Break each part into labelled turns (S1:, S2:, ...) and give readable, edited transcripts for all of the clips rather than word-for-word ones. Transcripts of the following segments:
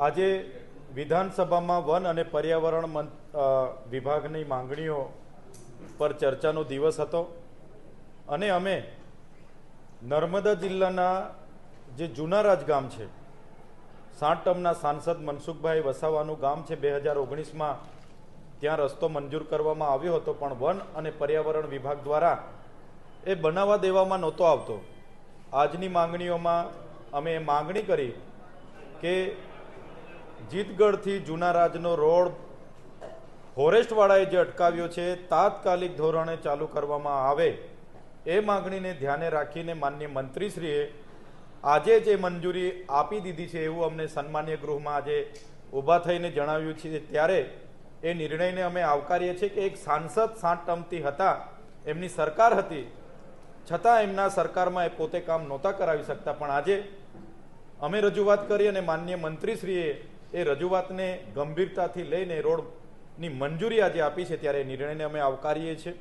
S1: આજે વિધાનસભામાં વન અને પર્યાવરણ વિભાગની માંગણીઓ પર ચર્ચાનો દિવસ હતો અને અમે નર્મદા જિલ્લાના જે જુનારાજ ગામ છે, 60 ટર્મના સાંસદ મનસુખભાઈ વસાવાનું ગામ છે, 2019માં ત્યાં રસ્તો મંજૂર કરવામાં આવ્યો હતો, પણ વન અને પર્યાવરણ વિભાગ દ્વારા એ બનાવવા દેવામાં નહોતો આવતો. આજની માંગણીઓમાં અમે એ માંગણી કરી કે જીતગઢથી જુનારાજનો રોડ ફોરેસ્ટવાળાએ જે અટકાવ્યો છે તાત્કાલિક ધોરણે ચાલુ કરવામાં આવે. એ માંગણીને ધ્યાને રાખીને માનનીય મંત્રીશ્રીએ આજે જે મંજૂરી આપી દીધી છે એવું અમને સન્માનીય ગૃહમાં આજે ઊભા થઈને જણાવ્યું છે. ત્યારે એ નિર્ણયને અમે આવકારીએ છીએ કે એક સાંસદ 60 ટર્મથી હતા, એમની સરકાર હતી, છતાં એમના સરકારમાં એ પોતે કામ નહોતા કરાવી શકતા, પણ આજે અમે રજૂઆત કરી અને માનનીય મંત્રીશ્રીએ એ રજૂઆતને ગંભીરતાથી લઈને રોડની મંજૂરી આજે આપી છે. ત્યારે એ નિર્ણયને અમે આવકારીએ છીએ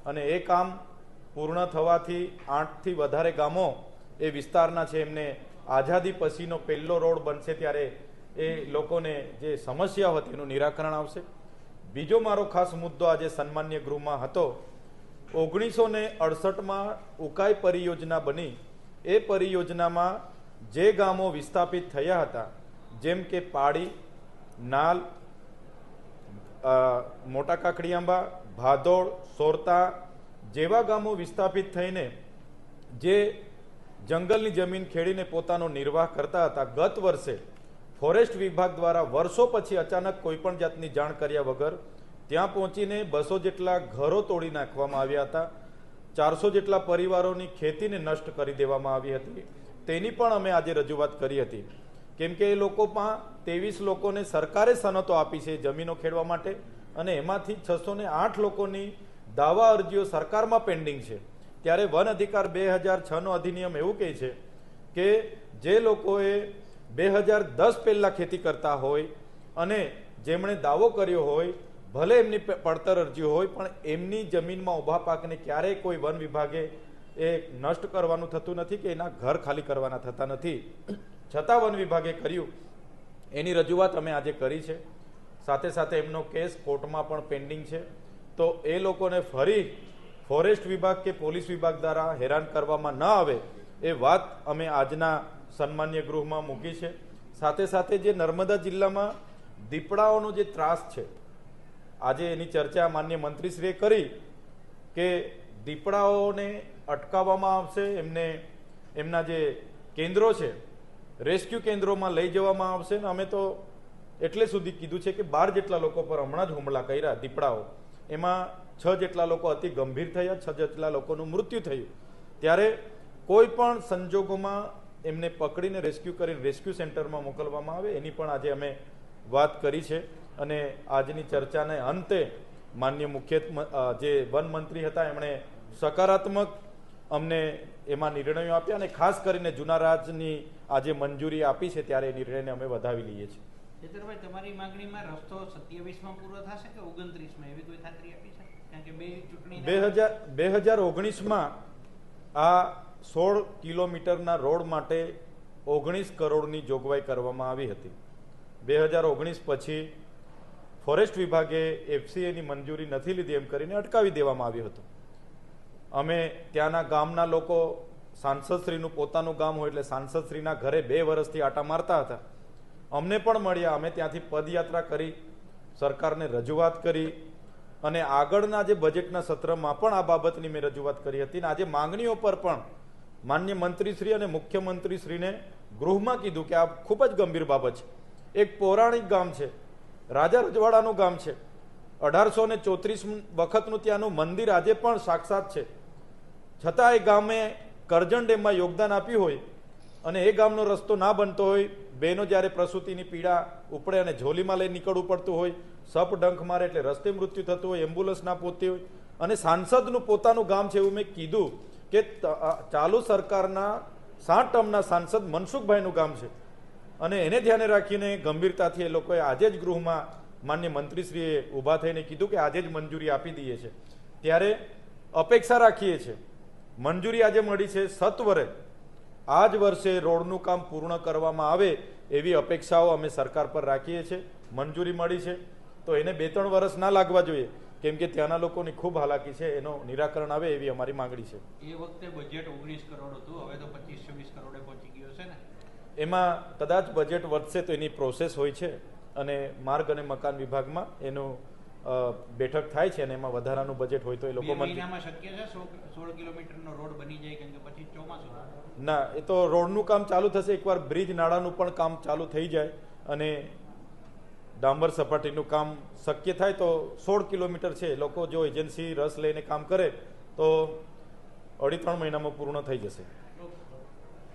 S1: અને એ કામ પૂર્ણ થવાથી 8થી વધારે ગામો એ વિસ્તારના છે એમને આઝાદી પછીનો પહેલો રોડ બનશે. ત્યારે એ લોકોને જે સમસ્યા હતી એનું નિરાકરણ આવશે. બીજો મારો ખાસ મુદ્દો આજે સન્માનીય ગૃહમાં હતો. 1968માં ઉકાઈ પરિયોજના બની. એ પરિયોજનામાં જે ગામો વિસ્થાપિત થયા હતા, જેમ કે પાડી, નાલ, મોટા કાકડીઆંબા, ભાદોડ, સોરતા જેવા ગામો વિસ્થાપિત થઈને જે જંગલની જમીન ખેડીને પોતાનો નિર્વાહ કરતા હતા, ગત વર્ષે ફોરેસ્ટ વિભાગ દ્વારા વર્ષો પછી અચાનક કોઈપણ જાતની જાણ કર્યા વગર ત્યાં પહોંચીને 200 જેટલા ઘરો તોડી નાખવામાં આવ્યા હતા. 400 જેટલા પરિવારોની ખેતીને નષ્ટ કરી દેવામાં આવી હતી. તેની પણ અમે આજે રજૂઆત કરી હતી, કેમ કે એ લોકોમાં 23 લોકોને સરકારે સનતો આપી છે જમીનો ખેડવા માટે, અને એમાંથી 608 લોકોની દાવા અરજીઓ સરકારમાં પેન્ડિંગ છે. ત્યારે વન અધિકાર 2006નો અધિનિયમ એવું કહે છે કે જે લોકોએ 2010 પહેલા ખેતી કરતા હોય અને જેમણે દાવો કર્યો હોય, ભલે એમની પડતર અરજી હોય, પણ એમની જમીનમાં ઊભા પાકને ક્યારેય કોઈ વન વિભાગે એ નષ્ટ કરવાનું થતું નથી કે એના ઘર ખાલી કરવાના થતા નથી. છતાં વન વિભાગે કર્યું. એની રજૂઆત અમે આજે કરી છે. સાથે સાથે એમનો કેસ કોર્ટમાં પણ પેન્ડિંગ છે. તો એ લોકોને ફરી ફોરેસ્ટ વિભાગ કે પોલીસ વિભાગ દ્વારા હેરાન કરવામાં ન આવે એ વાત અમે આજના સન્માનીય ગૃહમાં મૂકી છે. સાથે સાથે જે નર્મદા જિલ્લામાં દીપડાઓનો જે ત્રાસ છે, આજે એની ચર્ચા માનનીય મંત્રીશ્રીએ કરી કે દીપડાઓને અટકાવવામાં આવશે, એમને એમના જે કેન્દ્રો છે રેસ્ક્યુ કેન્દ્રોમાં લઈ જવામાં આવશે. ને અમે તો એટલે સુધી કીધું છે કે 12 જેટલા લોકો પર હમણાં જ હુમલા કર્યા દીપડાઓ, એમાં 6 જેટલા લોકો અતિ ગંભીર થયા, 6 જેટલા લોકોનું મૃત્યુ થયું. ત્યારે કોઈ પણ સંજોગોમાં એમને પકડીને રેસ્ક્યુ કરીને રેસ્ક્યુ સેન્ટરમાં મોકલવામાં આવે એની પણ આજે અમે વાત કરી છે. અને આજની ચર્ચાને અંતે માનનીય જે વન મંત્રી હતા એમણે સકારાત્મક અમને એમાં નિર્ણયો આપ્યા અને ખાસ કરીને જુનારાજની આજે મંજૂરી આપી છે. ત્યારે એ નિર્ણયને અમે વધાવી લઈએ છીએ.
S2: ચેતરભાઈ, તમારી માંગણીમાં રસ્તો 27માં પૂરો થશે કે 29માં, એવી કોઈ ખાતરી આપી છે? કારણ કે બે ચૂંટણી
S1: 2019માં આ 16 કિલોમીટરના રોડ માટે 19 કરોડની જોગવાઈ કરવામાં આવી હતી. 2019 પછી ફોરેસ્ટ વિભાગે FCAની મંજૂરી નથી લીધી એમ કરીને અટકાવી દેવામાં આવ્યું હતું. અમે ત્યાંના ગામના લોકો, સાંસદશ્રીનું પોતાનું ગામ હોય એટલે સાંસદશ્રીના ઘરે 2 વર્ષથી આટા મારતા હતા. અમને પણ મળ્યા. અમે ત્યાંથી પદયાત્રા કરી, સરકારને રજૂઆત કરી અને આગળના જે બજેટના સત્રમાં પણ આ બાબતની મેં રજૂઆત કરી હતી. આજે માંગણીઓ પર પણ માન્ય મંત્રીશ્રી અને મુખ્યમંત્રીશ્રીને ગૃહમાં કીધું કે આ ખૂબ જ ગંભીર બાબત છે. એક પૌરાણિક ગામ છે, રાજા રજવાડાનું ગામ છે, 1834 વખતનું ત્યાંનું મંદિર આજે પણ સાક્ષાત છે. છતાં એ ગામે કરજણ ડેમમાં યોગદાન આપ્યું હોય અને એ ગામનો રસ્તો ના બનતો હોય, બહેનો જ્યારે પ્રસૂતિની પીડા ઉપડે અને ઝોલીમાં લઈ નીકળવું પડતું હોય, સપ ડંખ મારે એટલે રસ્તે મૃત્યુ થતું હોય, એમ્બ્યુલન્સ ના પહોંચતી હોય, અને સાંસદનું પોતાનું ગામ છે એવું મેં કીધું કે ચાલુ સરકારના 60 ટર્મના સાંસદ મનસુખભાઈનું ગામ છે અને એને ધ્યાને રાખીને ગંભીરતાથી એ લોકોએ આજે જ ગૃહમાં માન્ય મંત્રીશ્રીએ ઊભા થઈને કીધું કે આજે જ મંજૂરી આપી દઈએ છે. ત્યારે અપેક્ષા રાખીએ છીએ મંજૂરી આજે મળી છે સત્વરે આ જ વર્ષે રોડનું કામ પૂર્ણ કરવામાં આવે એવી અપેક્ષાઓ અમે સરકાર પર રાખીએ છીએ. મંજૂરી મળી છે તો એને 2-3 વર્ષ ના લાગવા જોઈએ, કેમ કે ત્યાંના લોકોની ખૂબ હાલાકી છે. એનું નિરાકરણ આવે એવી અમારી માંગણી છે.
S2: એ વખતે બજેટ 19 કરોડ હતું, હવે તો 25-26 કરોડે પહોંચી ગયો છે ને.
S1: એમાં કદાચ બજેટ વધશે તો એની પ્રોસેસ હોય છે અને માર્ગ અને મકાન વિભાગમાં એનું બેઠક થાય છે અને એમાં વધારાનું બજેટ હોય તો એ લોકો
S2: મહિનામાં શક્ય છે 16 કિલોમીટરનો રોડ બની જાય, કેમ કે પછી ચોમાસું.
S1: ના, એ તો રોડનું કામ ચાલુ થશે. એકવાર બ્રિજ નાળાનું પણ કામ ચાલુ થઈ જાય અને ડાંબર સપાટીનું કામ શક્ય થાય તો 16 કિલોમીટર છે. લોકો જો એજન્સી રસ લઈને કામ કરે તો 2.5-3 મહિનામાં પૂર્ણ થઈ જશે.